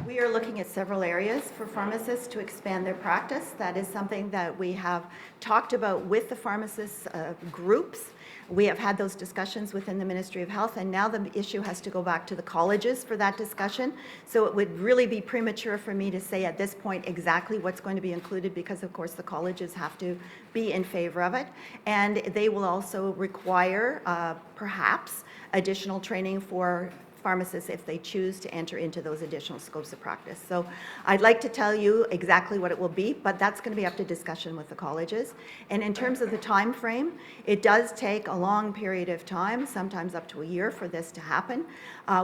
We are looking at several areas for pharmacists to expand their practice. That is something that we have talked about with the pharmacists groups. We have had those discussions within the Ministry of Health, and now the issue has to go back to the colleges for that discussion. So it would really be premature for me to say at this point exactly what's going to be included, because of course the colleges have to be in favor of it. And they will also require perhaps additional training for pharmacists if they choose to enter into those additional scopes of practice. So I'd like to tell you exactly what it will be, but that's going to be up to discussion with the colleges. And in terms of the time frame, it does take a long period of time, sometimes up to a year, for this to happen.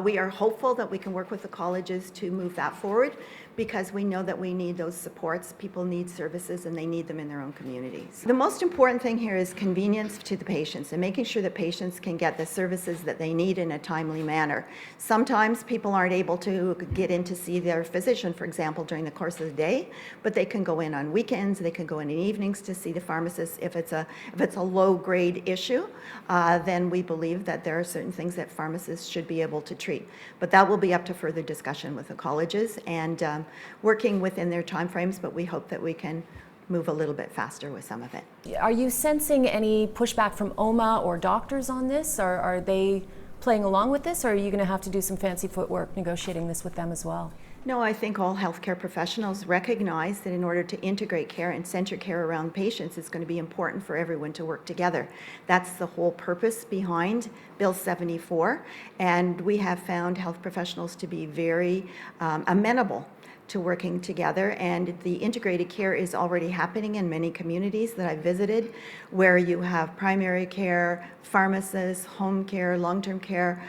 We are hopeful that we can work with the colleges to move that forward, because we know that we need those supports. People need services and they need them in their own communities. The most important thing here is convenience to the patients and making sure that patients can get the services that they need in a timely manner. Sometimes people aren't able to get in to see their physician, for example, during the course of the day, but they can go in on weekends, they can go in evenings to see the pharmacist. If it's a low-grade issue, then we believe that there are certain things that pharmacists should be able to treat. But that will be up to further discussion with the colleges and working within their timeframes, but we hope that we can move a little bit faster with some of it. Are you sensing any pushback from OMA or doctors on this? Are they playing along with this, or are you going to have to do some fancy footwork negotiating this with them as well? No, I think all healthcare professionals recognize that in order to integrate care and center care around patients, it's going to be important for everyone to work together. That's the whole purpose behind Bill 74, and we have found health professionals to be very amenable to working together, and the integrated care is already happening in many communities that I've visited, where you have primary care, pharmacists, home care, long-term care,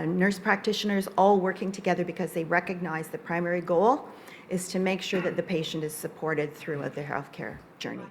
nurse practitioners, all working together because they recognize the primary goal is to make sure that the patient is supported throughout their healthcare journey.